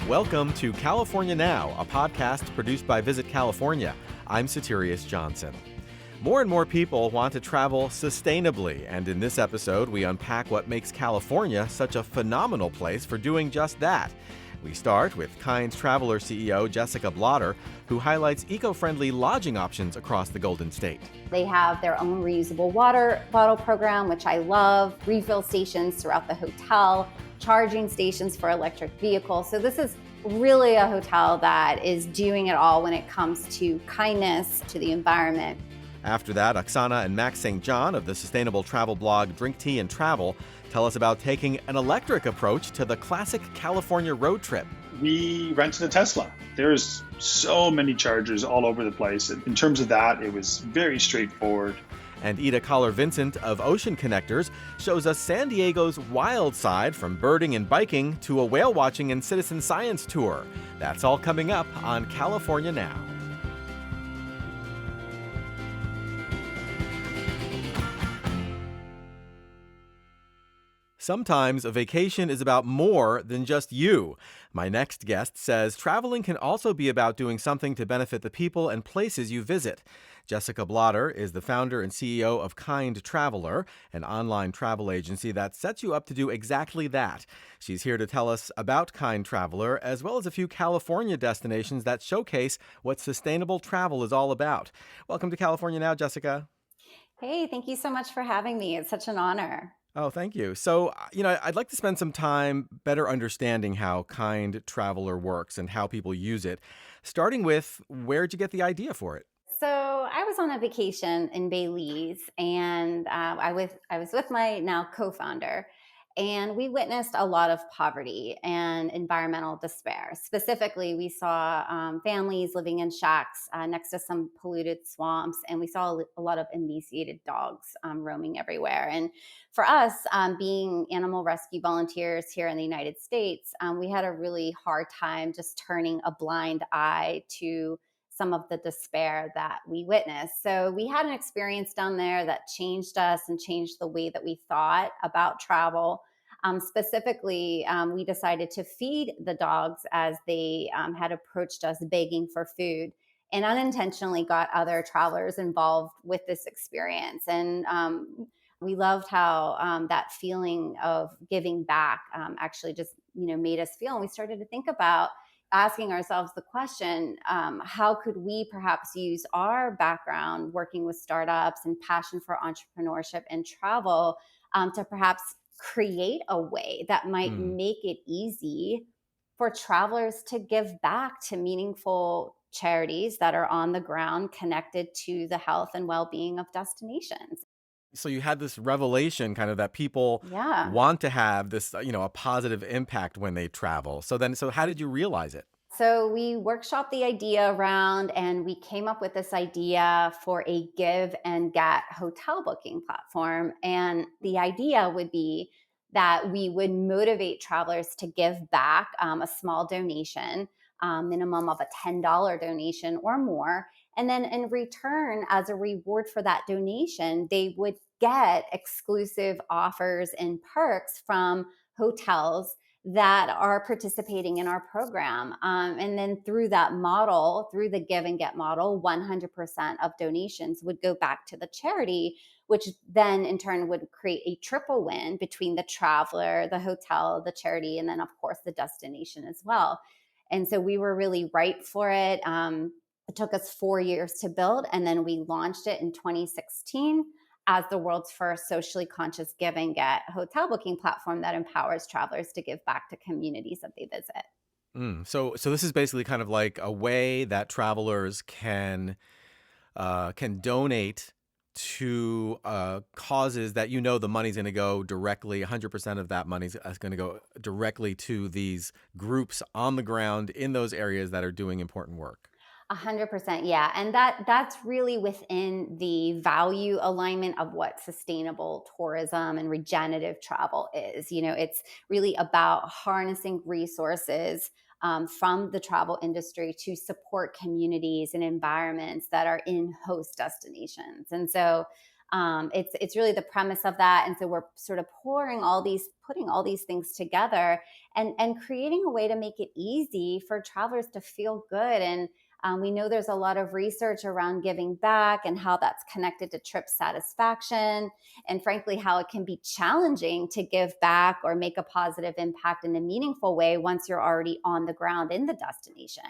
Welcome to California Now, a podcast produced by Visit California. I'm Soterios Johnson. More and more people want to travel sustainably, and in this episode, we unpack what makes California such a phenomenal place for doing just that. We start with Kind Traveler CEO Jessica Blotter, who highlights eco-friendly lodging options across the Golden State. They have their own reusable water bottle program, which I love, refill stations throughout the hotel, charging stations for electric vehicles. So this is really a hotel that is doing it all when it comes to kindness to the environment. After that, Oksana and Max St of the sustainable travel blog Drink Tea and Travel tell us about taking an electric approach to the classic California road trip. We rented a Tesla. There's so many chargers all over the place. In terms of that, it was very straightforward. And kaller-Vincent of Ocean Connectors shows us San Diego's wild side, from birding and biking to a whale watching and citizen science tour. That's all coming up on California Now. Sometimes a vacation is about more than just you. My next guest says traveling can also be about doing something to benefit the people and places you visit. Jessica Blotter is the founder and CEO of Kind Traveler, an online travel agency that sets you up to do exactly that. She's here to tell us about Kind Traveler, as well as a few California destinations that showcase what sustainable travel is all about. Welcome to California Now, Jessica. Hey, thank you so much for having me. It's such an honor. Oh, thank you. So, I'd like to spend some time better understanding how Kind Traveler works and how people use it, starting with where'd you get the idea for it? So I was on a vacation in Belize, and I was with my now co-founder, and we witnessed a lot of poverty and environmental despair. Specifically, we saw families living in shacks next to some polluted swamps, and we saw a lot of emaciated dogs roaming everywhere. And for us, being animal rescue volunteers here in the United States, we had a really hard time just turning a blind eye to some of the despair that we witnessed. So we had an experience down there that changed us and changed the way that we thought about travel. Specifically, we decided to feed the dogs as they had approached us begging for food, and unintentionally got other travelers involved with this experience. And we loved how that feeling of giving back actually just made us feel. And we started to think about asking ourselves the question, how could we perhaps use our background working with startups and passion for entrepreneurship and travel to perhaps create a way that might make it easy for travelers to give back to meaningful charities that are on the ground connected to the health and well-being of destinations. So you had this revelation kind of that people want to have this, a positive impact when they travel. So how did you realize it? So we workshopped the idea around, and we came up with this idea for a give and get hotel booking platform. And the idea would be that we would motivate travelers to give back a small donation, minimum of a $10 donation or more. And then in return, as a reward for that donation, they would get exclusive offers and perks from hotels that are participating in our program. And then through that model, through the give and get model, 100% of donations would go back to the charity, which then in turn would create a triple win between the traveler, the hotel, the charity, and then of course the destination as well. And so we were really ripe for it. It took us 4 years to build, and then we launched it in 2016 as the world's first socially conscious give and get hotel booking platform that empowers travelers to give back to communities that they visit. So this is basically kind of like a way that travelers can donate to causes that the money's going to go directly, 100% of that money's going to go directly to these groups on the ground in those areas that are doing important work. 100%, yeah. And that's really within the value alignment of what sustainable tourism and regenerative travel is. It's really about harnessing resources from the travel industry to support communities and environments that are in host destinations. And so It's really the premise of that. And so we're sort of putting all these things together and creating a way to make it easy for travelers to feel good. And we know there's a lot of research around giving back and how that's connected to trip satisfaction, and frankly, how it can be challenging to give back or make a positive impact in a meaningful way once you're already on the ground in the destination.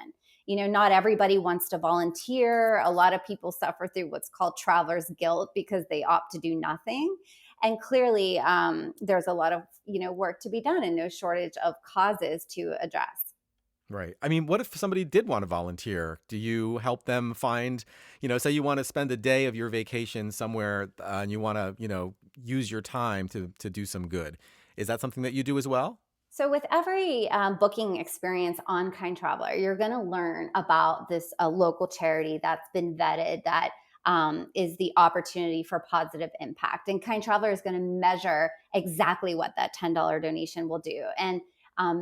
Not everybody wants to volunteer. A lot of people suffer through what's called traveler's guilt because they opt to do nothing. And clearly, there's a lot of work to be done and no shortage of causes to address. Right. I mean, what if somebody did want to volunteer? Do you help them find, say you want to spend a day of your vacation somewhere and you want to, use your time to do some good. Is that something that you do as well? So, with every booking experience on Kind Traveler, you're going to learn about this local charity that's been vetted, that is the opportunity for positive impact. And Kind Traveler is going to measure exactly what that $10 donation will do. And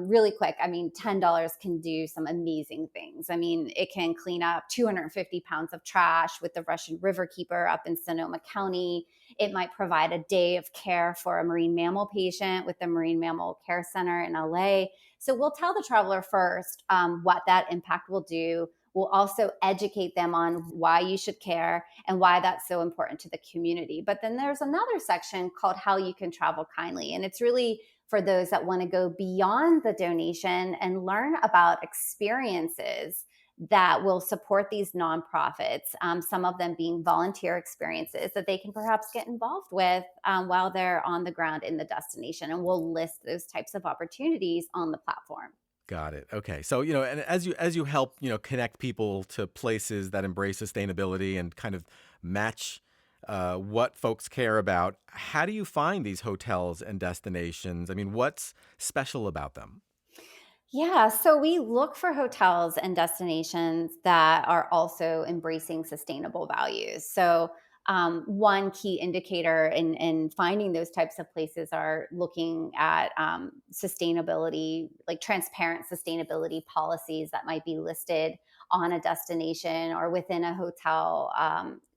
really quick, I mean, $10 can do some amazing things. I mean, it can clean up 250 pounds of trash with the Russian Riverkeeper up in Sonoma County. It might provide a day of care for a marine mammal patient with the Marine Mammal Care Center in LA. So we'll tell the traveler first what that impact will do. We'll also educate them on why you should care and why that's so important to the community. But then there's another section called How You Can Travel Kindly. And it's really for those that want to go beyond the donation and learn about experiences that will support these nonprofits, some of them being volunteer experiences that they can perhaps get involved with while they're on the ground in the destination. And we'll list those types of opportunities on the platform. Got it. Okay. So, and as you help, connect people to places that embrace sustainability and kind of match what folks care about, how do you find these hotels and destinations? I mean, what's special about them? Yeah, so we look for hotels and destinations that are also embracing sustainable values. So, one key indicator in finding those types of places are looking at sustainability, like transparent sustainability policies that might be listed on a destination or within a hotel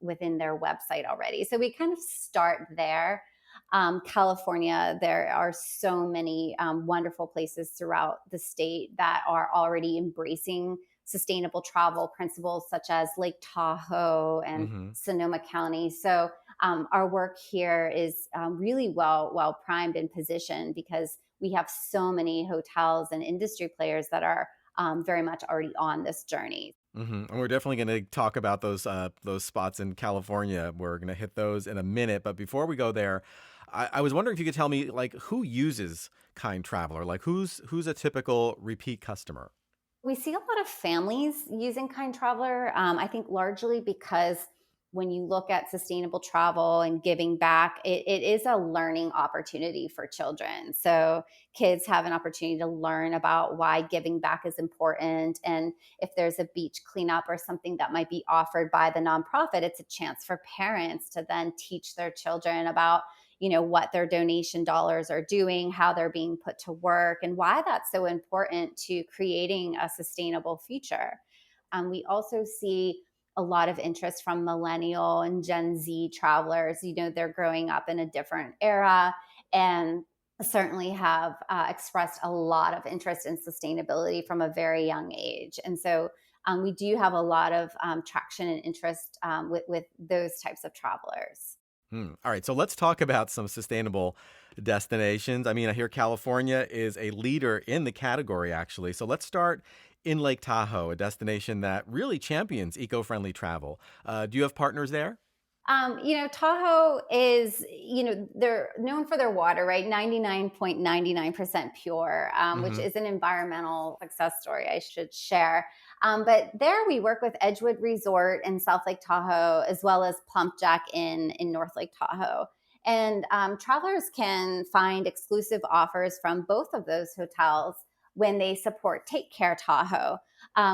within their website already. So, we kind of start there. California, there are so many wonderful places throughout the state that are already embracing sustainable travel principles, such as Lake Tahoe and Hmm. Sonoma County. So our work here is really well primed and positioned because we have so many hotels and industry players that are very much already on this journey. And we're definitely going to talk about those spots in California. We're going to hit those in a minute. But before we go there, I was wondering if you could tell me, like, who uses Kind Traveler? Like, who's a typical repeat customer? We see a lot of families using Kind Traveler. I think largely because when you look at sustainable travel and giving back, it is a learning opportunity for children. So kids have an opportunity to learn about why giving back is important. And if there's a beach cleanup or something that might be offered by the nonprofit, it's a chance for parents to then teach their children about what their donation dollars are doing, how they're being put to work, and why that's so important to creating a sustainable future. We also see a lot of interest from millennial and Gen Z travelers. They're growing up in a different era and certainly have expressed a lot of interest in sustainability from a very young age. And so we do have a lot of traction and interest with those types of travelers. All right, so let's talk about some sustainable destinations. I mean, I hear California is a leader in the category, actually. So let's start in Lake Tahoe, a destination that really champions eco-friendly travel. Do you have partners there? Tahoe is, they're known for their water, right? 99.99% pure, which Hmm. is an environmental success story I should share. But there we work with Edgewood Resort in South Lake Tahoe, as well as Plump Jack Inn in North Lake Tahoe. And travelers can find exclusive offers from both of those hotels when they support Take Care Tahoe,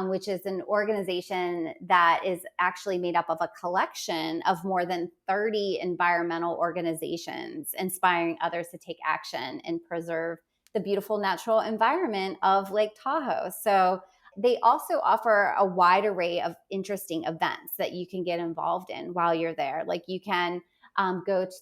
which is an organization that is actually made up of a collection of more than 30 environmental organizations inspiring others to take action and preserve the beautiful natural environment of Lake Tahoe. So they also offer a wide array of interesting events that you can get involved in while you're there. Like you can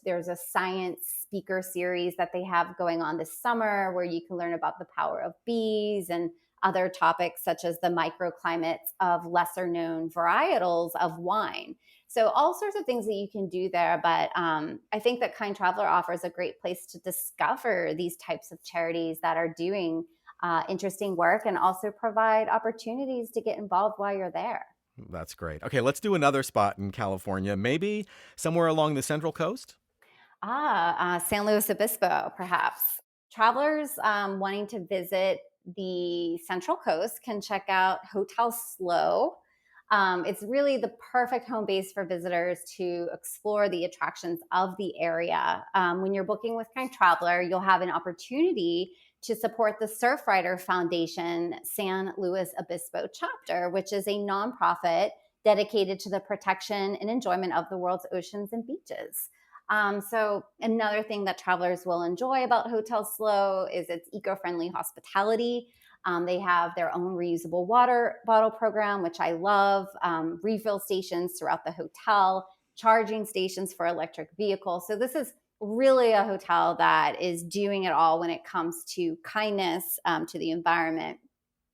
There's a science speaker series that they have going on this summer where you can learn about the power of bees and other topics such as the microclimates of lesser known varietals of wine. So all sorts of things that you can do there. But I think that Kind Traveler offers a great place to discover these types of charities that are doing interesting work and also provide opportunities to get involved while you're there. That's great. Okay, let's do another spot in California, maybe somewhere along the Central Coast. San Luis Obispo, perhaps. Travelers wanting to visit the Central Coast can check out Hotel Slow. It's really the perfect home base for visitors to explore the attractions of the area. When you're booking with Kind Traveler, you'll have an opportunity to support the Surfrider Foundation San Luis Obispo chapter, which is a nonprofit dedicated to the protection and enjoyment of the world's oceans and beaches. So another thing that travelers will enjoy about Hotel Slow is its eco-friendly hospitality. They have their own reusable water bottle program, which I love, refill stations throughout the hotel, charging stations for electric vehicles. So this is really a hotel that is doing it all when it comes to kindness to the environment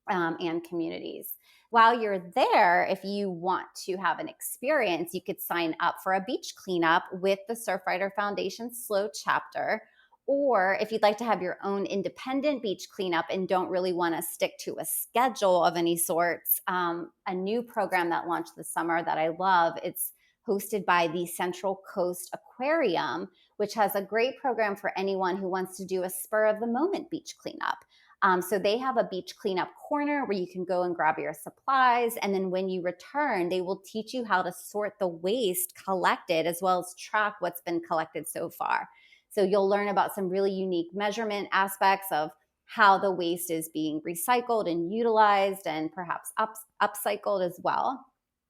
and communities. While you're there, if you want to have an experience, you could sign up for a beach cleanup with the Surfrider Foundation Slow chapter. Or if you'd like to have your own independent beach cleanup and don't really want to stick to a schedule of any sorts, a new program that launched this summer that I love, it's hosted by the Central Coast Aquarium, which has a great program for anyone who wants to do a spur of the moment beach cleanup. So they have a beach cleanup corner where you can go and grab your supplies. And then when you return, they will teach you how to sort the waste collected as well as track what's been collected so far. So you'll learn about some really unique measurement aspects of how the waste is being recycled and utilized and perhaps upcycled as well.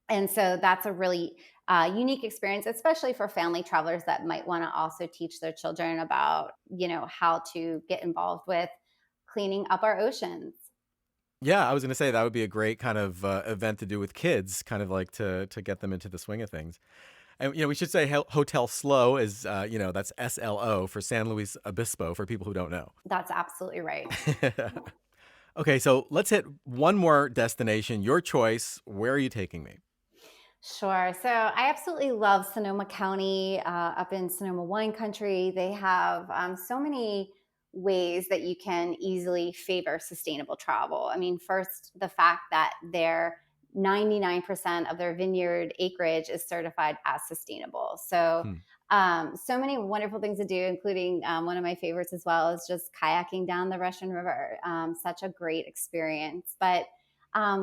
And so that's a really unique experience, especially for family travelers that might want to also teach their children about, how to get involved with cleaning up our oceans. Yeah, I was going to say that would be a great kind of event to do with kids, kind of like to get them into the swing of things. And we should say Hotel Slow is that's SLO for San Luis Obispo for people who don't know. That's absolutely right. Okay, so let's hit one more destination. Your choice. Where are you taking me? Sure. So I absolutely love Sonoma County up in Sonoma wine country. They have so many ways that you can easily favor sustainable travel. I mean, first, the fact that their 99% of their vineyard acreage is certified as sustainable. So, so many wonderful things to do, including one of my favorites as well is just kayaking down the Russian River. Such a great experience. But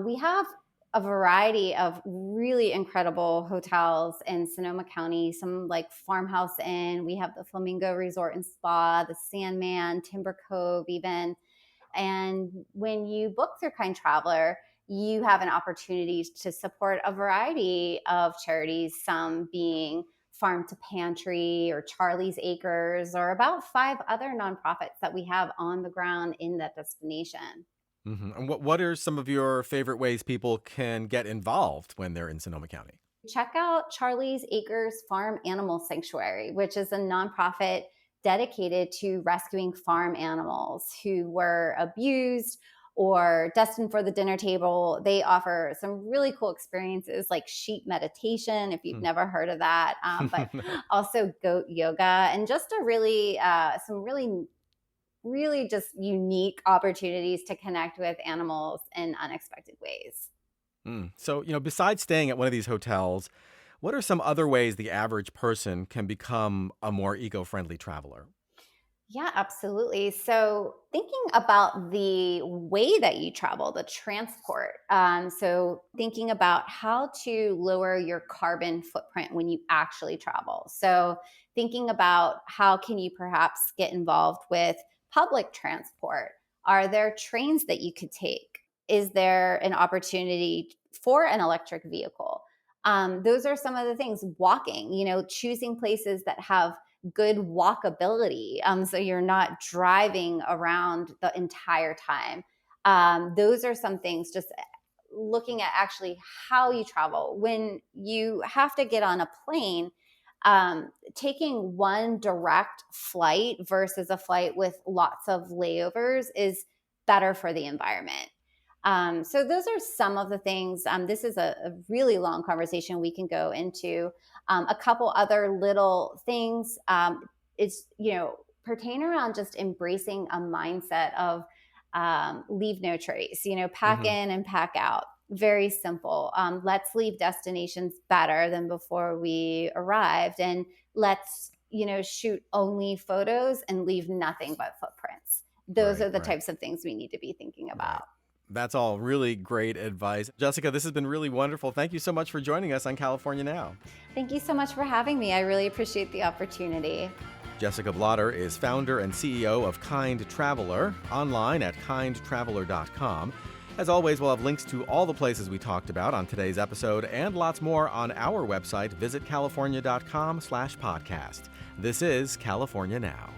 we have a variety of really incredible hotels in Sonoma County, some like Farmhouse Inn. We have the Flamingo Resort and Spa, the Sandman, Timber Cove even. And when you book through Kind Traveler, you have an opportunity to support a variety of charities, some being Farm to Pantry or Charlie's Acres, or about 5 other nonprofits that we have on the ground in that destination. Mm-hmm. And what are some of your favorite ways people can get involved when they're in Sonoma County? Check out Charlie's Acres Farm Animal Sanctuary, which is a nonprofit dedicated to rescuing farm animals who were abused or destined for the dinner table. They offer some really cool experiences like sheep meditation, if you've never heard of that, but also goat yoga and just a really, some really just unique opportunities to connect with animals in unexpected ways. So, besides staying at one of these hotels, what are some other ways the average person can become a more eco-friendly traveler? Yeah, absolutely. So, thinking about the way that you travel, the transport. So, thinking about how to lower your carbon footprint when you actually travel. So, thinking about how can you perhaps get involved with public transport? Are there trains that you could take? Is there an opportunity for an electric vehicle? Those are some of the things. Walking, choosing places that have good walkability. So you're not driving around the entire time. Those are some things, just looking at actually how you travel. When you have to get on a plane, taking one direct flight versus a flight with lots of layovers is better for the environment. So those are some of the things. This is a really long conversation we can go into. A couple other little things is, pertain around just embracing a mindset of leave no trace, pack in and pack out. Very simple. Let's leave destinations better than before we arrived. And let's, shoot only photos and leave nothing but footprints. Those are the types of things we need to be thinking about. That's all really great advice. Jessica, this has been really wonderful. Thank you so much for joining us on California Now. Thank you so much for having me. I really appreciate the opportunity. Jessica Blotter is founder and CEO of Kind Traveler, online at kindtraveler.com. As always, we'll have links to all the places we talked about on today's episode and lots more on our website, visitcalifornia.com/podcast. This is California Now.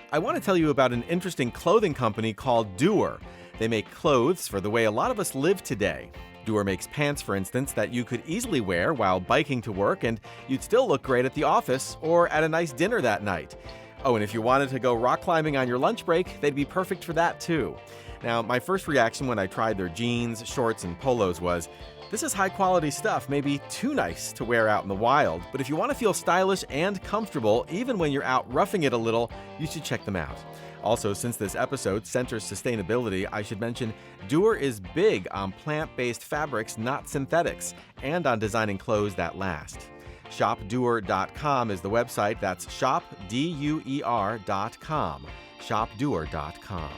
I want to tell you about an interesting clothing company called Doer. They make clothes for the way a lot of us live today. Doer makes pants, for instance, that you could easily wear while biking to work, and you'd still look great at the office or at a nice dinner that night. Oh, and if you wanted to go rock climbing on your lunch break, they'd be perfect for that too. Now, my first reaction when I tried their jeans, shorts, and polos was, this is high quality stuff, maybe too nice to wear out in the wild, but if you want to feel stylish and comfortable, even when you're out roughing it a little, you should check them out. Also, since this episode centers sustainability, I should mention Doer is big on plant-based fabrics, not synthetics, and on designing clothes that last. ShopDoer.com is the website. That's shopduer.com. ShopDoer.com.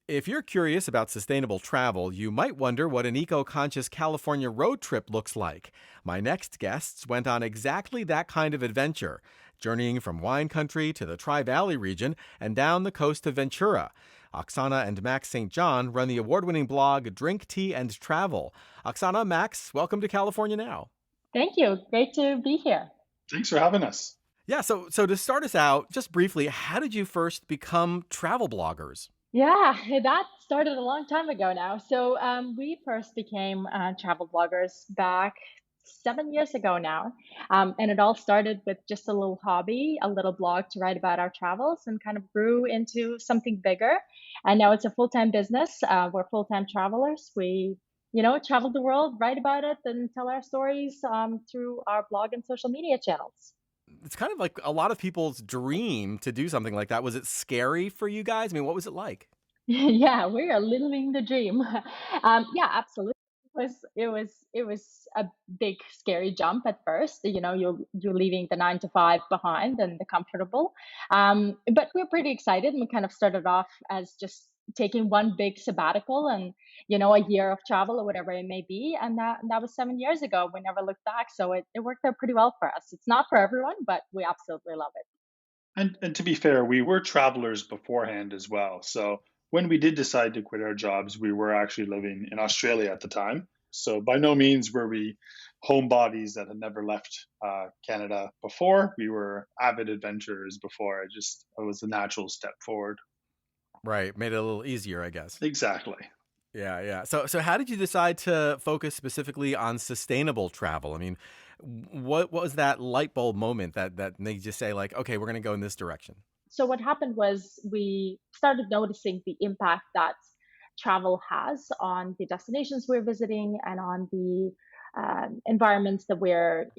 If you're curious about sustainable travel, you might wonder what an eco-conscious California road trip looks like. My next guests went on exactly that kind of adventure, journeying from wine country to the Tri-Valley region and down the coast of Ventura. Oksana and Max St. run the award-winning blog Drink, Tea, and Travel. Oksana, Max, welcome to California Now. Thank you. Great to be here. Thanks for having us. Yeah, so to start us out, just briefly, how did you first become travel bloggers? Yeah, that started a long time ago now. So we first became travel bloggers back 7 years ago now. And it all started with just a little hobby, a little blog to write about our travels, and kind of grew into something bigger. And now it's a full-time business. We're full-time travelers. We, travel the world, write about it, and tell our stories through our blog and social media channels. It's kind of like a lot of people's dream to do something like that. Was it scary for you guys? I mean, what was it like? Yeah, we are living the dream. Yeah, absolutely. It was a big scary jump at first. You're leaving the 9 to 5 behind and the comfortable. But we're pretty excited, and we kind of started off as just taking one big sabbatical and a year of travel or whatever it may be. And that was 7 years ago. We never looked back. So it worked out pretty well for us. It's not for everyone, but we absolutely love it. And to be fair, we were travelers beforehand as well. So when we did decide to quit our jobs, we were actually living in Australia at the time. So by no means were we homebodies that had never left Canada before. We were avid adventurers before. It was a natural step forward. Right. Made it a little easier, I guess. Exactly. Yeah. So how did you decide to focus specifically on sustainable travel? I mean, what was that light bulb moment that made you say, like, okay, we're going to go in this direction? So what happened was we started noticing the impact that travel has on the destinations we're visiting and on the environments that we're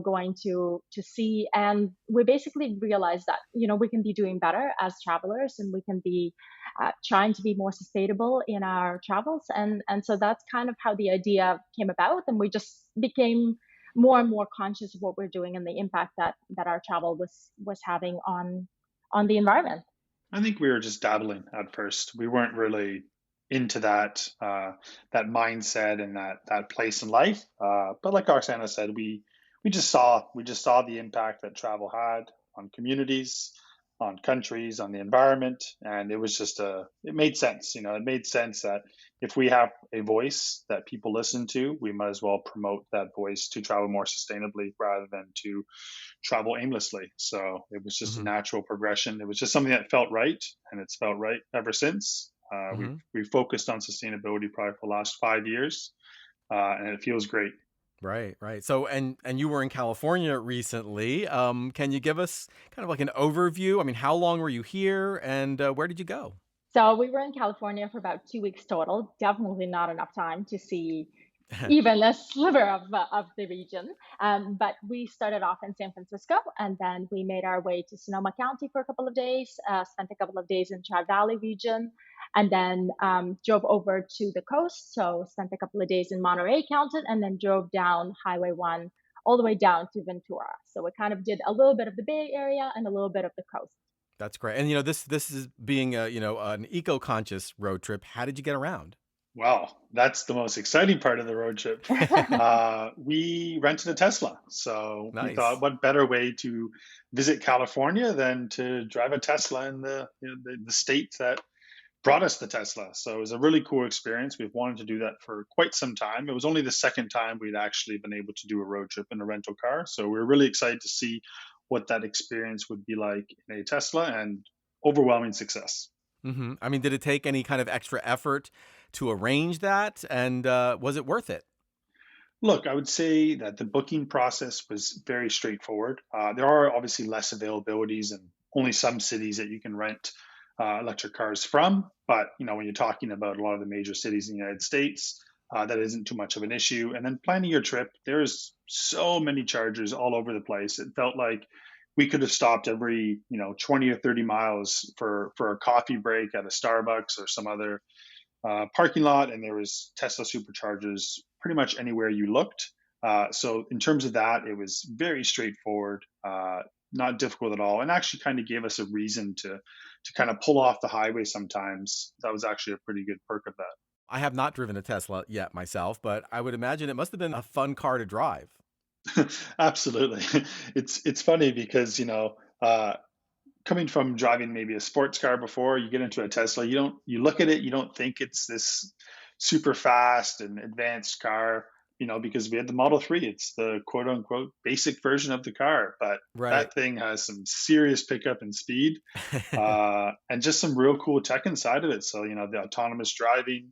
going to see. And we basically realized that we can be doing better as travelers, and we can be trying to be more sustainable in our travels. And so that's kind of how the idea came about, and we just became more and more conscious of what we're doing and the impact that our travel was having on the environment. I think we were just dabbling at first. We weren't really into that mindset and that place in life. But like Oksana said, we just saw the impact that travel had on communities, on countries, on the environment, and it was just it made sense. It made sense that if we have a voice that people listen to, we might as well promote that voice to travel more sustainably rather than to travel aimlessly. So it was just a Hmm. natural progression. It was just something that felt right, and it's felt right ever since. We've focused on sustainability probably for the last 5 years, and it feels great. Right, right. So, and you were in California recently. Can you give us kind of like an overview? I mean, how long were you here, and where did you go? So we were in California for about 2 weeks total. Definitely not enough time to see even a sliver of the region. But we started off in San Francisco, and then we made our way to Sonoma County for a couple of days, spent a couple of days in Tri Valley region, and then drove over to the coast. So spent a couple of days in Monterey County, and then drove down Highway 1 all the way down to Ventura. So we kind of did a little bit of the Bay Area and a little bit of the coast. That's great. And this is being a an eco-conscious road trip. How did you get around? Wow, that's the most exciting part of the road trip. We rented a Tesla. So we thought, Nice. what better way to visit California than to drive a Tesla in the state that brought us the Tesla. So it was a really cool experience. We've wanted to do that for quite some time. It was only the second time we'd actually been able to do a road trip in a rental car. So we are really excited to see what that experience would be like in a Tesla, and overwhelming success. I mean, did it take any kind of extra effort to arrange that, and was it worth it? Look, I would say that the booking process was very straightforward. There are obviously less availabilities and only some cities that you can rent electric cars from. But when you're talking about a lot of the major cities in the United States, that isn't too much of an issue. And then planning your trip, there's so many chargers all over the place. It felt like we could have stopped every 20 or 30 miles for a coffee break at a Starbucks or some other parking lot, and there was Tesla superchargers pretty much anywhere you looked. So in terms of that, it was very straightforward, not difficult at all, and actually kind of gave us a reason to kind of pull off the highway sometimes. That was actually a pretty good perk of that. I have not driven a Tesla yet myself, but I would imagine it must have been a fun car to drive. Absolutely. It's funny because coming from driving maybe a sports car before, you get into a Tesla, you look at it, you don't think it's this super fast and advanced car, because we had the Model 3. It's the quote unquote basic version of the car, but Right. that thing has some serious pickup and speed, and just some real cool tech inside of it. So, the autonomous driving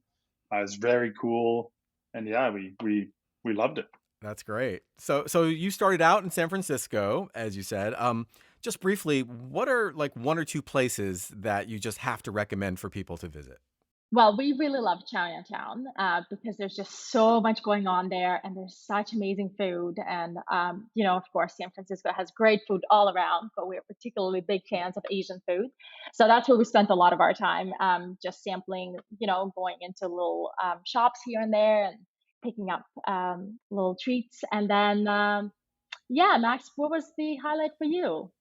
is very cool. And yeah, we loved it. That's great. So you started out in San Francisco, as you said. Just briefly, what are like one or two places that you just have to recommend for people to visit? Well, we really love Chinatown because there's just so much going on there, and there's such amazing food. And of course, San Francisco has great food all around, but we're particularly big fans of Asian food. So that's where we spent a lot of our time, just sampling. Going into little shops here and there and picking up little treats. And then, yeah, Max, what was the highlight for you?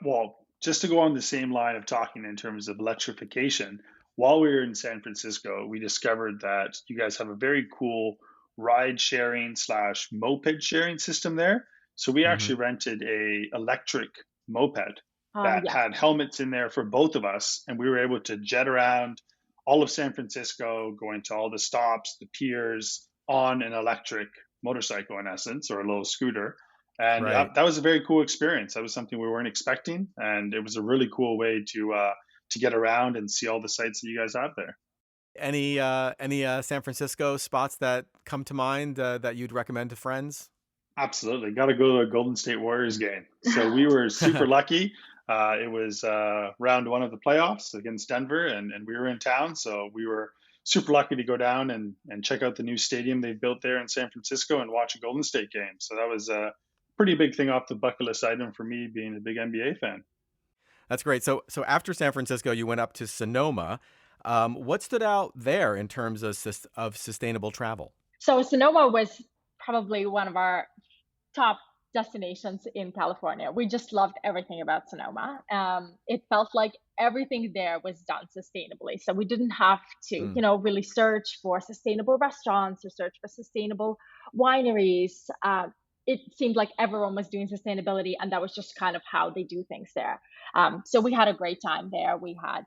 Well, just to go on the same line of talking in terms of electrification, while we were in San Francisco, we discovered that you guys have a very cool ride sharing slash moped sharing system there. So we Hmm. actually rented a electric moped Oh, that yes. had helmets in there for both of us, and we were able to jet around all of San Francisco, going to all the stops, the piers, on an electric motorcycle in essence, or a little scooter. And Right. that was a very cool experience. That was something we weren't expecting, and it was a really cool way to get around and see all the sights that you guys have there. Any San Francisco spots that come to mind that you'd recommend to friends? Absolutely, got to go to a Golden State Warriors game. So we were super lucky. It was round one of the playoffs against Denver, and we were in town, so we were super lucky to go down and check out the new stadium they built there in San Francisco and watch a Golden State game. So that was a pretty big thing off the bucket list item for me, being a big NBA fan. That's great. So after San Francisco, you went up to Sonoma. What stood out there in terms of sustainable travel? So Sonoma was probably one of our top destinations in California. We just loved everything about Sonoma. It felt like everything there was done sustainably. So we didn't have to, Mm. really search for sustainable restaurants or search for sustainable wineries. it seemed like everyone was doing sustainability, and that was just kind of how they do things there. So we had a great time there. We had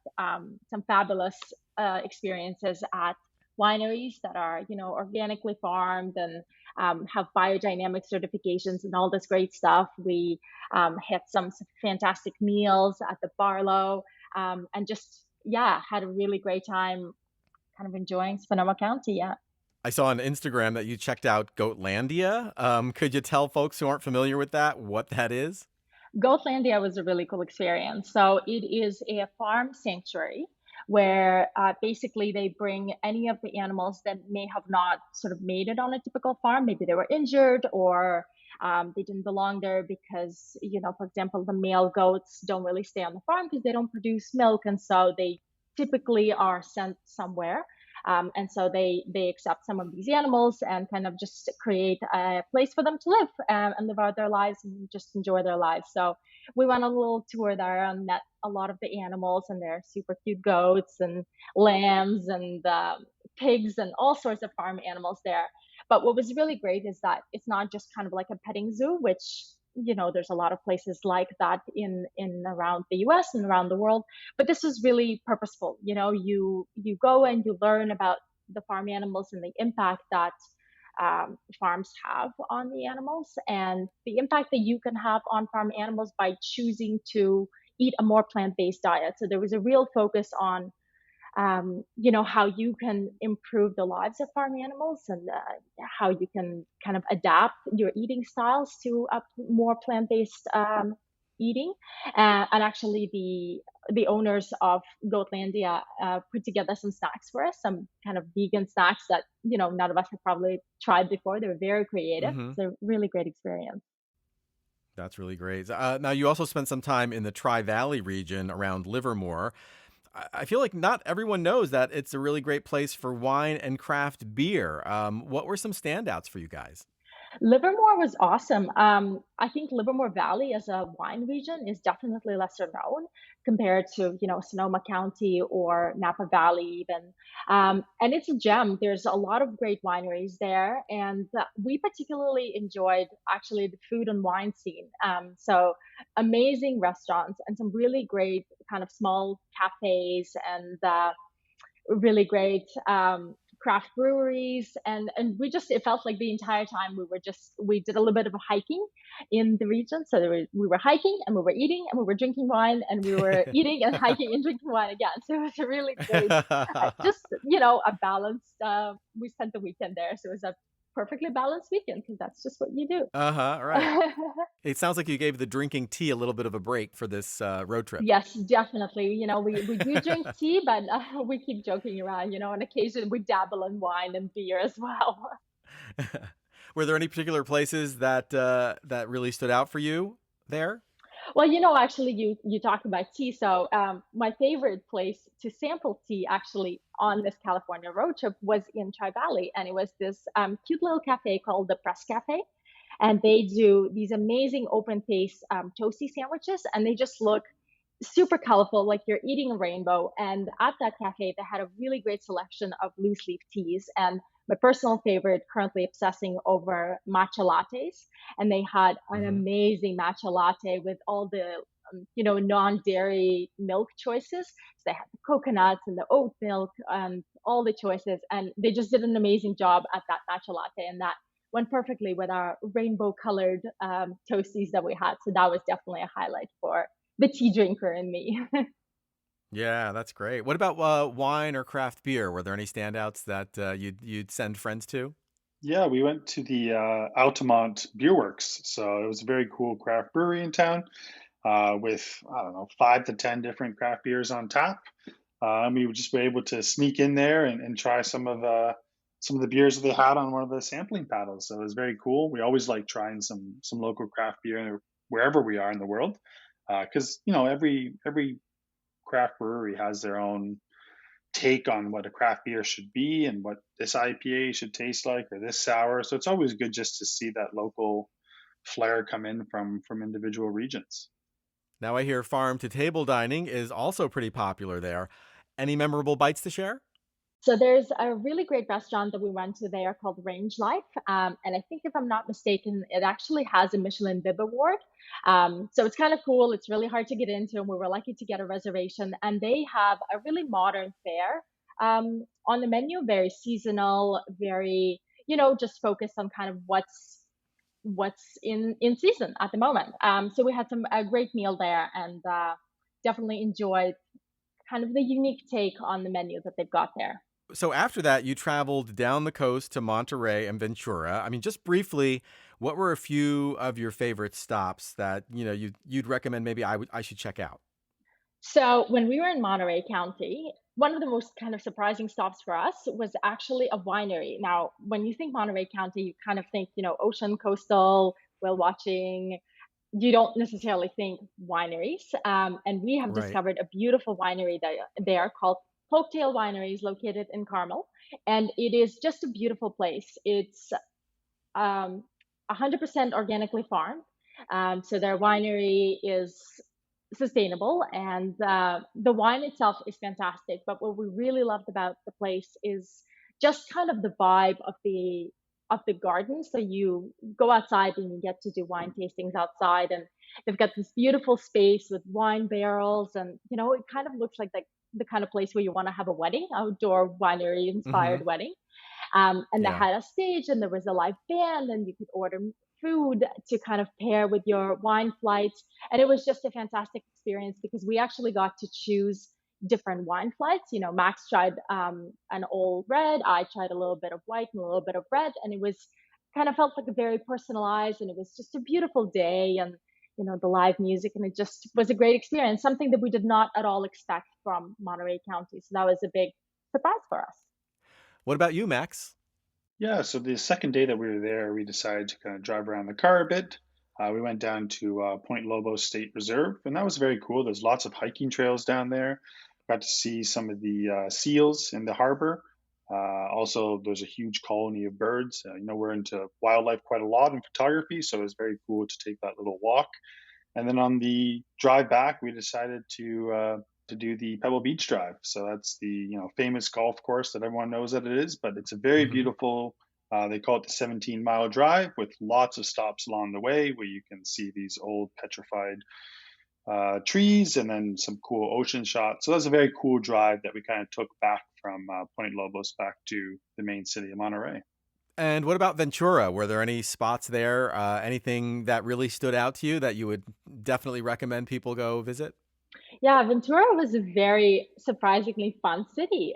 some fabulous experiences at wineries that are, organically farmed and have biodynamic certifications and all this great stuff. We had some fantastic meals at the Barlow, and just, yeah, had a really great time kind of enjoying Sonoma County. Yeah. I saw on Instagram that you checked out Goatlandia. Could you tell folks who aren't familiar with that what that is? Goatlandia was a really cool experience. So it is a farm sanctuary where basically they bring any of the animals that may have not sort of made it on a typical farm. Maybe they were injured or they didn't belong there because, for example, the male goats don't really stay on the farm because they don't produce milk. And so they typically are sent somewhere. And so they accept some of these animals and kind of just create a place for them to live and live out their lives and just enjoy their lives. So we went on a little tour there and met a lot of the animals, and they're super cute goats and lambs and pigs and all sorts of farm animals there. But what was really great is that it's not just kind of like a petting zoo, which there's a lot of places like that in around the US and around the world, but this is really purposeful. You go and you learn about the farm animals and the impact that farms have on the animals, and the impact that you can have on farm animals by choosing to eat a more plant-based diet. So there was a real focus on how you can improve the lives of farm animals, and how you can kind of adapt your eating styles to a more plant-based eating. And actually, the owners of Goatlandia put together some snacks for us, some kind of vegan snacks that none of us had probably tried before. They were very creative. Hmm. It's a really great experience. That's really great. Now, you also spent some time in the Tri-Valley region around Livermore. I feel like not everyone knows that it's a really great place for wine and craft beer. What were some standouts for you guys? Livermore was awesome. I think Livermore Valley as a wine region is definitely lesser known compared to, Sonoma County or Napa Valley even. And it's a gem. There's a lot of great wineries there, and we particularly enjoyed actually the food and wine scene. So amazing restaurants and some really great kind of small cafes and really great craft breweries, and we just, it felt like the entire time we did a little bit of hiking in the region. So we were hiking and we were eating and we were drinking wine and we were eating and hiking and drinking wine again. So it was a really great just a balanced we spent the weekend there, so it was a perfectly balanced weekend because that's just what you do. Uh-huh, right. It sounds like you gave the drinking tea a little bit of a break for this road trip. Yes, definitely. We do drink tea, but we keep joking around. On occasion we dabble in wine and beer as well. Were there any particular places that really stood out for you there? Well, actually, you talked about tea. So my favorite place to sample tea actually on this California road trip was in Tri Valley, and it was this cute little cafe called the Press Cafe, and they do these amazing open face toasty sandwiches, and they just look super colorful, like you're eating a rainbow. And at that cafe, they had a really great selection of loose leaf teas. And my personal favorite, currently obsessing over matcha lattes. And they had an Hmm. amazing matcha latte with all the non-dairy milk choices. So they had the coconuts and the oat milk and all the choices. And they just did an amazing job at that matcha latte. And that went perfectly with our rainbow colored toasties that we had. So that was definitely a highlight for the tea drinker in me. Yeah, that's great. What about wine or craft beer? Were there any standouts that you'd send friends to? Yeah, we went to the Altamont Beer Works. So it was a very cool craft brewery in town with, I don't know, 5 to 10 different craft beers on tap. And we just were able to sneak in there and try some of the beers that they had on one of the sampling paddles. So it was very cool. We always like trying some local craft beer wherever we are in the world, because every craft brewery has their own take on what a craft beer should be and what this IPA should taste like or this sour. So it's always good just to see that local flair come in from individual regions. Now I hear farm to table dining is also pretty popular there. Any memorable bites to share? So there's a really great restaurant that we went to there called Range Life, and I think if I'm not mistaken, it actually has a Michelin Bib Award. So it's kind of cool. It's really hard to get into, and we were lucky to get a reservation. And they have a really modern fare on the menu, very seasonal, very just focused on kind of what's in season at the moment. So we had a great meal there, and definitely enjoyed kind of the unique take on the menu that they've got there. So after that, you traveled down the coast to Monterey and Ventura. I mean, just briefly, what were a few of your favorite stops that you'd recommend maybe I should check out? So when we were in Monterey County, one of the most kind of surprising stops for us was actually a winery. Now, when you think Monterey County, you kind of think, ocean, coastal, whale watching. You don't necessarily think wineries. And we have Right. discovered a beautiful winery there called Folktail Wineries, located in Carmel. And it is just a beautiful place. It's 100% organically farmed. So their winery is sustainable, and the wine itself is fantastic. But what we really loved about the place is just kind of the vibe of the garden. So you go outside and you get to do wine tastings outside, and they've got this beautiful space with wine barrels, and it kind of looks like the kind of place where you want to have a wedding, outdoor winery Mm-hmm. inspired wedding. And they Yeah. had a stage, and there was a live band, and you could order food to kind of pair with your wine flights. And it was just a fantastic experience because we actually got to choose different wine flights. Max tried an all red, I tried a little bit of white and a little bit of red, and it was kind of felt like a very personalized, and it was just a beautiful day. And the live music, and it just was a great experience, something that we did not at all expect from Monterey County. So that was a big surprise for us. What about you, Max? Yeah, so the second day that we were there, we decided to kind of drive around the car a bit. We went down to Point Lobos State Reserve, and that was very cool. There's lots of hiking trails down there. Got to see some of the seals in the harbor. Also, there's a huge colony of birds. We're into wildlife quite a lot in photography, so it was very cool to take that little walk. And then on the drive back, we decided to do the Pebble Beach Drive. So that's the famous golf course that everyone knows that it is, but it's a very Mm-hmm. beautiful. They call it the 17-mile drive with lots of stops along the way where you can see these old petrified trees and then some cool ocean shots. So that's a very cool drive that we kind of took back from Point Lobos back to the main city of Monterey. And what about Ventura? Were there any spots there, anything that really stood out to you that you would definitely recommend people go visit? Yeah, Ventura was a very surprisingly fun city.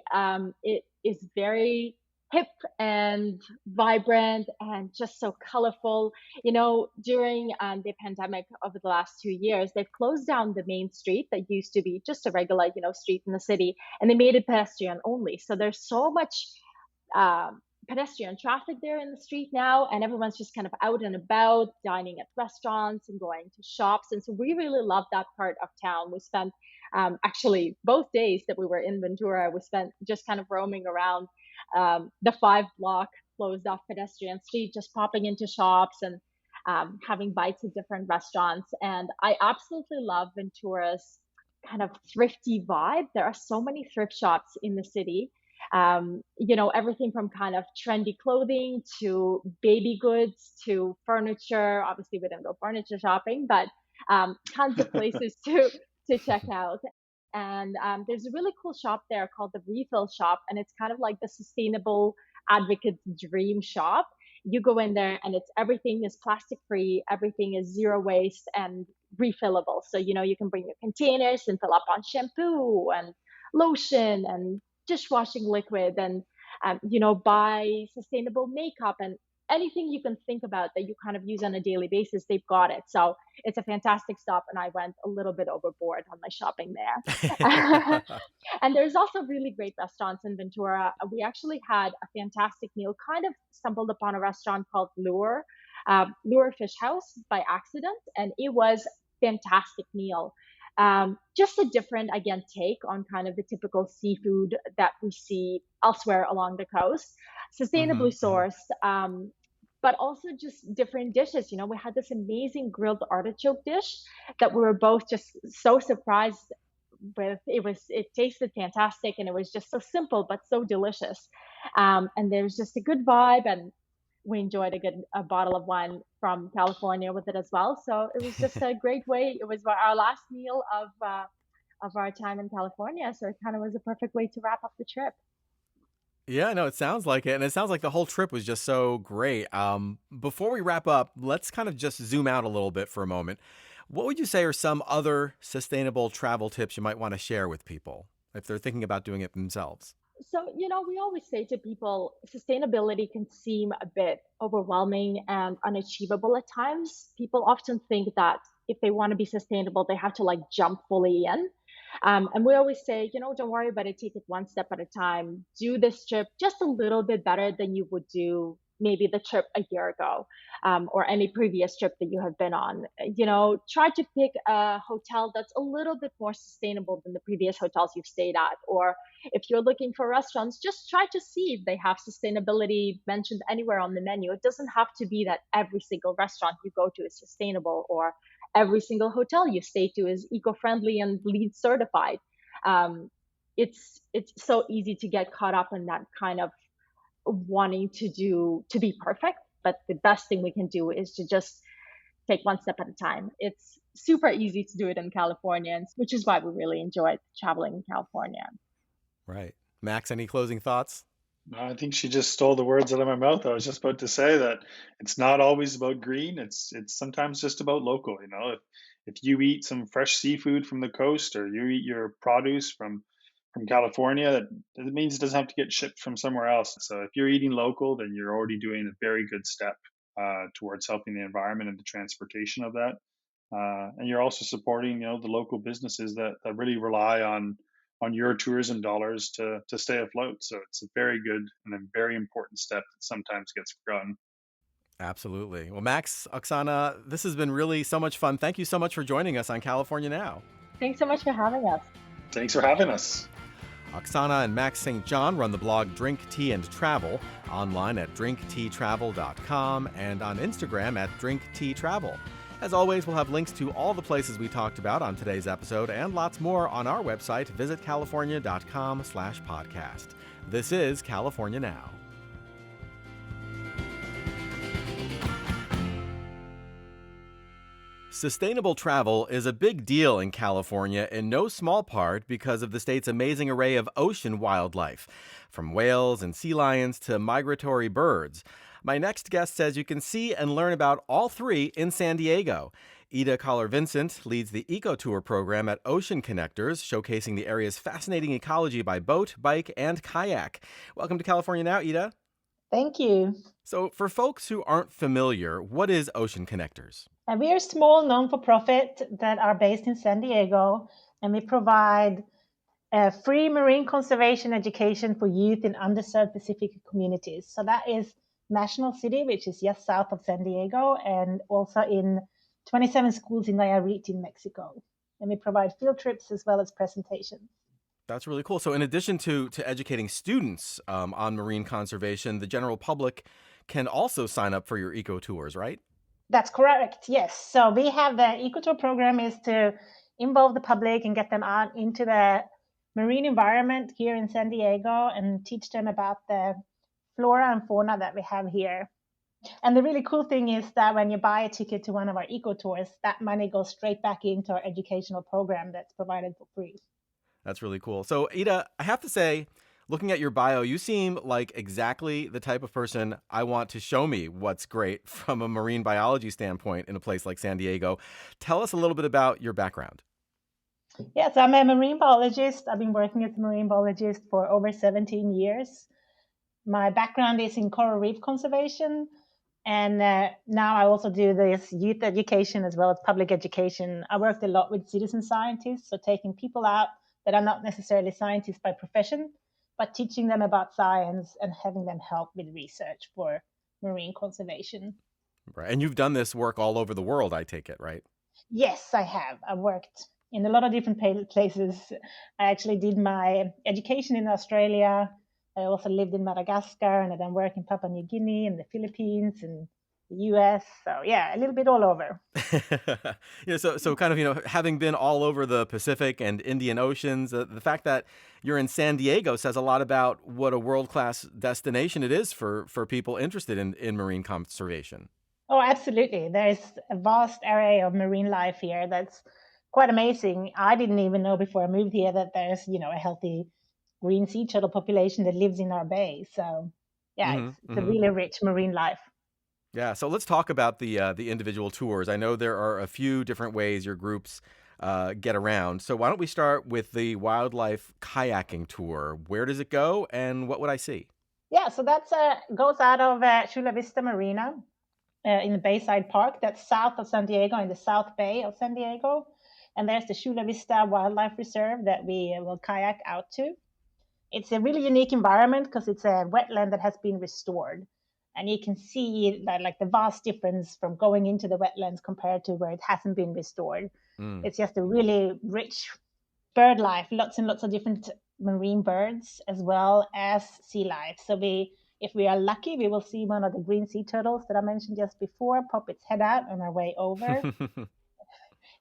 It is very hip and vibrant and just so colorful. During the pandemic over the last 2 years, they've closed down the main street that used to be just a regular, street in the city, and they made it pedestrian only. So there's so much pedestrian traffic there in the street now, and everyone's just kind of out and about, dining at restaurants and going to shops. And so we really love that part of town. We spent actually both days that we were in Ventura, we spent just kind of roaming around the 5 block closed off pedestrian street, just popping into shops and having bites at different restaurants. And I absolutely love Ventura's kind of thrifty vibe. There are so many thrift shops in the city. Everything from kind of trendy clothing to baby goods to furniture. Obviously, we didn't go furniture shopping, but tons of places to check out. And there's a really cool shop there called the Refill Shop, and it's kind of like the sustainable advocate's dream shop. You go in there, and everything is plastic free, everything is zero waste and refillable. So you can bring your containers and fill up on shampoo and lotion and dishwashing liquid, and buy sustainable makeup and anything you can think about that you kind of use on a daily basis. They've got it. So it's a fantastic stop, and I went a little bit overboard on my shopping there. And there's also really great restaurants in Ventura. We actually had a fantastic meal, kind of stumbled upon a restaurant called Lure Fish House by accident, and it was fantastic meal. Just a different, again, take on kind of the typical seafood that we see elsewhere along the coast, Mm-hmm. sustainably Mm-hmm. sourced, but also just different dishes. We had this amazing grilled artichoke dish that we were both just so surprised it tasted fantastic, and it was just so simple but so delicious. And there was just a good vibe, and we enjoyed a bottle of wine from California with it as well. So it was just a great way. It was our last meal of our time in California, so it kind of was a perfect way to wrap up the trip. Yeah, no, it sounds like it. And it sounds like the whole trip was just so great. Before we wrap up, let's kind of just zoom out a little bit for a moment. What would you say are some other sustainable travel tips you might want to share with people if they're thinking about doing it themselves? So, we always say to people, sustainability can seem a bit overwhelming and unachievable at times. People often think that if they want to be sustainable, they have to like jump fully in. And we always say, don't worry about it, take it one step at a time. Do this trip just a little bit better than you would do maybe the trip a year ago, or any previous trip that you have been on. Try to pick a hotel that's a little bit more sustainable than the previous hotels you've stayed at. Or if you're looking for restaurants, just try to see if they have sustainability mentioned anywhere on the menu. It doesn't have to be that every single restaurant you go to is sustainable, or every single hotel you stay to is eco-friendly and LEED certified. It's so easy to get caught up in that kind of wanting to be perfect, but the best thing we can do is to just take one step at a time. It's super easy to do it in California, which is why we really enjoyed traveling in California. Right. Max, any closing thoughts? I think she just stole the words out of my mouth. I was just about to say that it's not always about green. It's sometimes just about local. If you eat some fresh seafood from the coast, or you eat your produce from California, that means it doesn't have to get shipped from somewhere else. So if you're eating local, then you're already doing a very good step towards helping the environment and the transportation of that. And you're also supporting, the local businesses that really rely on your tourism dollars to stay afloat. So it's a very good and a very important step that sometimes gets forgotten. Absolutely. Well, Max, Oksana, this has been really so much fun. Thank you so much for joining us on California Now. Thanks so much for having us. Thanks for having us. Oksana and Max St. John run the blog Drink, Tea, and Travel online at drinkteatravel.com and on Instagram at drinkteatravel. As always, we'll have links to all the places we talked about on today's episode and lots more on our website, visitcalifornia.com/podcast. This is California Now. Sustainable travel is a big deal in California, in no small part because of the state's amazing array of ocean wildlife, from whales and sea lions to migratory birds. My next guest says you can see and learn about all three in San Diego. Ida Kaller-Vincent leads the Eco Tour program at Ocean Connectors, showcasing the area's fascinating ecology by boat, bike, and kayak. Welcome to California Now, Ida. Thank you. So, for folks who aren't familiar, what is Ocean Connectors? We are a small non-for-profit that are based in San Diego, and we provide free marine conservation education for youth in underserved Pacific communities. So that is National City, which is just south of San Diego, and also in 27 schools in Nayarit in Mexico. And we provide field trips as well as presentations. That's really cool. So in addition to educating students on marine conservation, the general public can also sign up for your eco tours, right? That's correct, yes. So we have the Eco Tour program is to involve the public and get them out into the marine environment here in San Diego and teach them about the flora and fauna that we have here. And the really cool thing is that when you buy a ticket to one of our eco tours, that money goes straight back into our educational program that's provided for free. That's really cool. So, Ida, I have to say, looking at your bio, you seem like exactly the type of person I want to show me what's great from a marine biology standpoint in a place like San Diego. Tell us a little bit about your background. Yes, I'm a marine biologist. I've been working as a marine biologist for over 17 years. My background is in coral reef conservation. And now I also do this youth education as well as public education. I worked a lot with citizen scientists, so taking people out that are not necessarily scientists by profession, but teaching them about science and having them help with research for marine conservation. Right. And you've done this work all over the world, I take it, right? Yes, I have. I've worked in a lot of different places. I actually did my education in Australia. I also lived in Madagascar, and I then worked in Papua New Guinea and the Philippines and the US. So yeah, a little bit all over. So kind of, having been all over the Pacific and Indian Oceans, the fact that you're in San Diego says a lot about what a world-class destination it is for people interested in marine conservation. Oh, absolutely. There's a vast array of marine life here that's quite amazing. I didn't even know before I moved here that there's, a healthy green sea turtle population that lives in our bay. So yeah, Hmm. it's a Hmm. really rich marine life. Yeah, so let's talk about the individual tours. I know there are a few different ways your groups get around. So why don't we start with the wildlife kayaking tour? Where does it go, and what would I see? Yeah, so that's goes out of Chula Vista Marina in the Bayside Park. That's south of San Diego, in the South Bay of San Diego. And there's the Chula Vista Wildlife Reserve that we will kayak out to. It's a really unique environment because it's a wetland that has been restored. And you can see that, like, the vast difference from going into the wetlands compared to where it hasn't been restored. Mm. It's just a really rich bird life, lots and lots of different marine birds as well as sea life. So if we are lucky, we will see one of the green sea turtles that I mentioned just before pop its head out on our way over.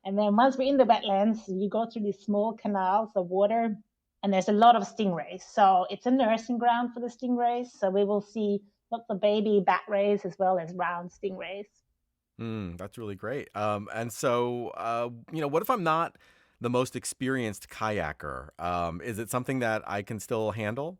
And then once we're in the wetlands, you go through these small canals of water, and there's a lot of stingrays. So it's a nursing ground for the stingrays. So we will see lots of baby bat rays as well as round stingrays. That's really great. And so, what if I'm not the most experienced kayaker? Is it something that I can still handle?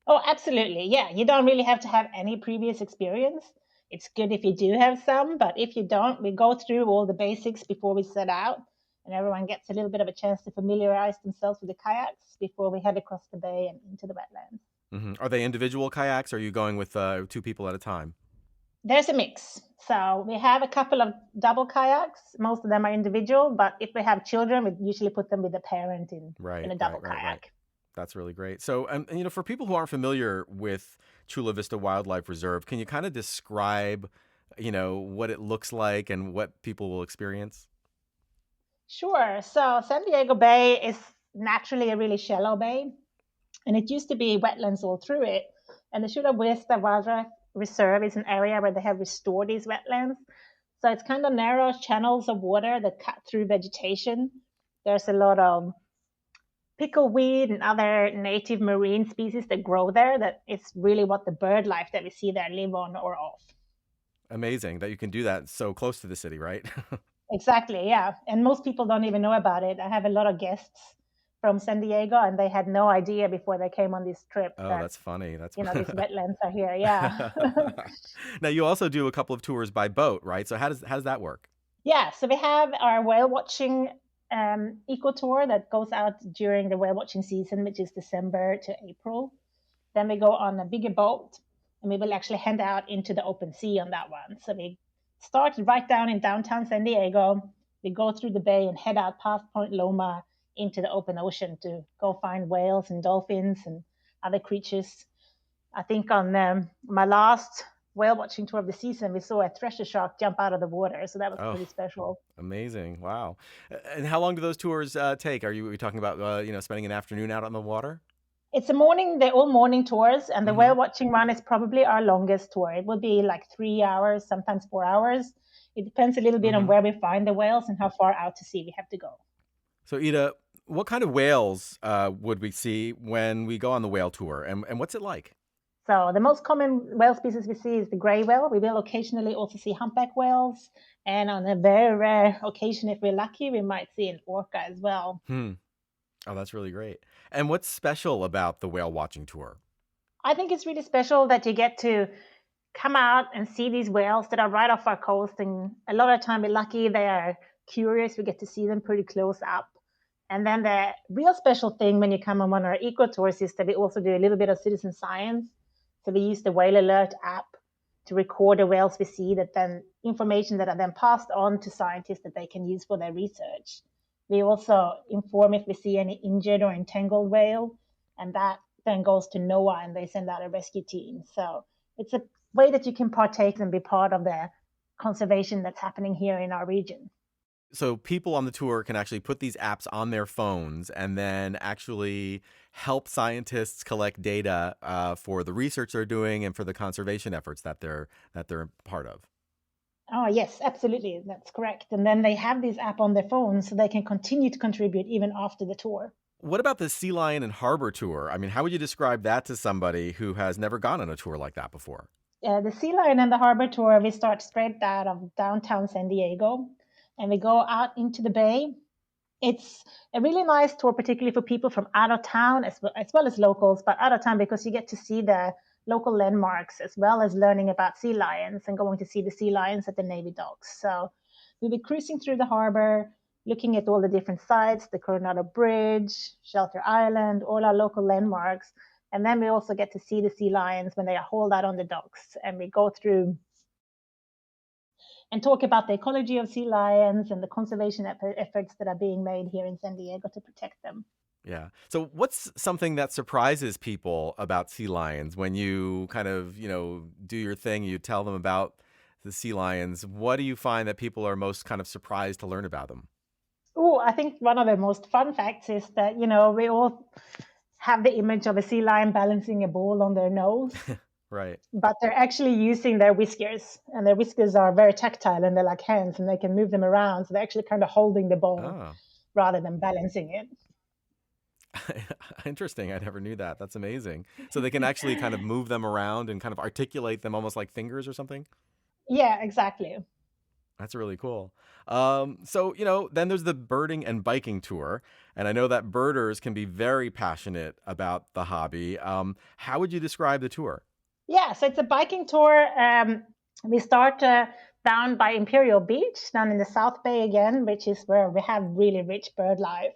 Oh, absolutely. Yeah, you don't really have to have any previous experience. It's good if you do have some, but if you don't, we go through all the basics before we set out, and everyone gets a little bit of a chance to familiarize themselves with the kayaks before we head across the bay and into the wetlands. Are they individual kayaks, or are you going with two people at a time? There's a mix. So we have a couple of double kayaks. Most of them are individual, but if we have children, we usually put them with a parent in a double Right. kayak. That's really great. So, for people who aren't familiar with Chula Vista Wildlife Reserve, can you kind of describe, what it looks like and what people will experience? Sure. So San Diego Bay is naturally a really shallow bay, and it used to be wetlands all through it. And the Chula Vista Wildlife Reserve is an area where they have restored these wetlands. So it's kind of narrow channels of water that cut through vegetation. There's a lot of pickleweed and other native marine species that grow there. That is really what the bird life that we see there live on or off. Amazing that you can do that so close to the city, right? Exactly, yeah. And most people don't even know about it. I have a lot of guests from San Diego, and they had no idea before they came on this trip Oh, that, that's funny. That's these wetlands are here. Yeah. Now you also do a couple of tours by boat, right? So how does that work? Yeah, so we have our whale watching eco tour that goes out during the whale watching season, which is December to April. Then we go on a bigger boat, and we will actually head out into the open sea on that one. So we start right down in downtown San Diego. We go through the bay and head out past Point Loma into the open ocean to go find whales and dolphins and other creatures. I think on my last whale watching tour of the season, we saw a thresher shark jump out of the water. So that was Oh, pretty special. amazing. Wow. And how long do those tours take? Are we talking about, spending an afternoon out on the water? It's a morning, they're all morning tours, and the Hmm. whale watching one is probably our longest tour. It will be like 3 hours, sometimes 4 hours. It depends a little bit on Hmm. where we find the whales and how far out to sea we have to go. So, Ida, what kind of whales would we see when we go on the whale tour, and what's it like? So the most common whale species we see is the gray whale. We will occasionally also see humpback whales, and on a very rare occasion, if we're lucky, we might see an orca as well. Hmm. Oh, that's really great. And what's special about the whale watching tour? I think it's really special that you get to come out and see these whales that are right off our coast. And a lot of the time, we're lucky they are curious. We get to see them pretty close up. And then the real special thing when you come on one of our eco tours is that we also do a little bit of citizen science. So we use the Whale Alert app to record the whales we see, that then information that are then passed on to scientists that they can use for their research. We also inform if we see any injured or entangled whale, and that then goes to NOAA and they send out a rescue team. So it's a way that you can partake and be part of the conservation that's happening here in our region. So people on the tour can actually put these apps on their phones and then actually help scientists collect data for the research they're doing and for the conservation efforts that they're part of. Oh, yes, absolutely. That's correct. And then they have this app on their phone so they can continue to contribute even after the tour. What about the Sea Lion and Harbor Tour? I mean, how would you describe that to somebody who has never gone on a tour like that before? The Sea Lion and the Harbor Tour, we start straight out of downtown San Diego and we go out into the bay. It's a really nice tour, particularly for people from out of town as well as locals, but out of town because you get to see the local landmarks as well as learning about sea lions and going to see the sea lions at the Navy docks. So we'll be cruising through the harbor, looking at all the different sites, the Coronado Bridge, Shelter Island, all our local landmarks. And then we also get to see the sea lions when they are hauled out on the docks. And we go through and talk about the ecology of sea lions and the conservation efforts that are being made here in San Diego to protect them. Yeah. So what's something that surprises people about sea lions when you kind of, do your thing, you tell them about the sea lions? What do you find that people are most kind of surprised to learn about them? Oh, I think one of the most fun facts is that, we all have the image of a sea lion balancing a ball on their nose. Right. But they're actually using their whiskers, and their whiskers are very tactile and they're like hands and they can move them around. So they're actually kind of holding the ball rather than balancing it. Interesting. I never knew that. That's amazing. So they can actually kind of move them around and kind of articulate them almost like fingers or something? Yeah, exactly. That's really cool. Then there's the birding and biking tour. And I know that birders can be very passionate about the hobby. How would you describe the tour? Yeah, so it's a biking tour. We start down by Imperial Beach, down in the South Bay again, which is where we have really rich bird life.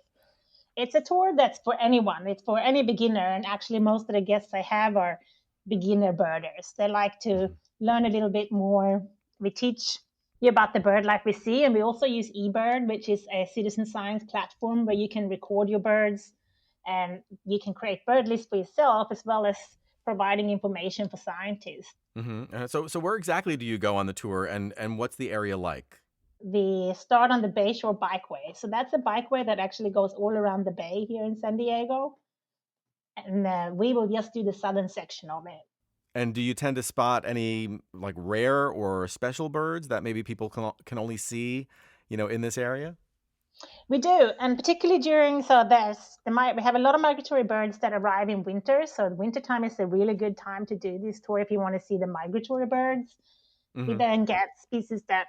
It's a tour that's for anyone. It's for any beginner. And actually, most of the guests I have are beginner birders. They like to learn a little bit more. We teach you about the bird life we see. And we also use eBird, which is a citizen science platform where you can record your birds and you can create bird lists for yourself as well as providing information for scientists. Mm-hmm. So where exactly do you go on the tour and what's the area like? We start on the Bayshore Bikeway. So that's a bikeway that actually goes all around the bay here in San Diego. And we will just do the southern section of it. And do you tend to spot any like rare or special birds that maybe people can only see, in this area? We do, and particularly we have a lot of migratory birds that arrive in winter. So wintertime is a really good time to do this tour if you want to see the migratory birds. We then get species that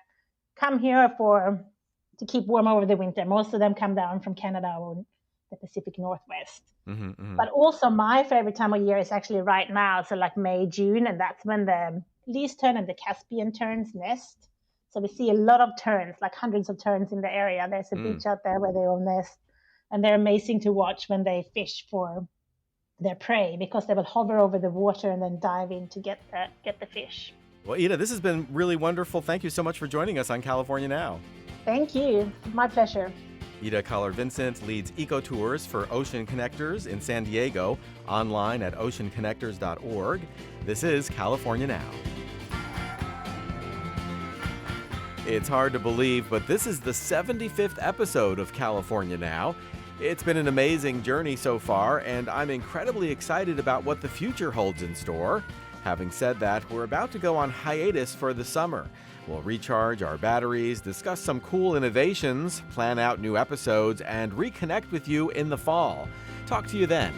come here to keep warm over the winter. Most of them come down from Canada or the Pacific Northwest. But also my favorite time of year is actually right now, so like May, June, and that's when the least tern and the Caspian terns nest. So we see a lot of terns, like hundreds of terns in the area. There's a beach out there where they all nest, and they're amazing to watch when they fish for their prey because they will hover over the water and then dive in to get the fish. Well, Ida, this has been really wonderful. Thank you so much for joining us on California Now. Thank you. My pleasure. Ida kaller-Vincent leads eco tours for Ocean Connectors in San Diego, online at oceanconnectors.org. This is California Now. It's hard to believe, but this is the 75th episode of California Now. It's been an amazing journey so far, and I'm incredibly excited about what the future holds in store. Having said that, we're about to go on hiatus for the summer. We'll recharge our batteries, discuss some cool innovations, plan out new episodes, and reconnect with you in the fall. Talk to you then.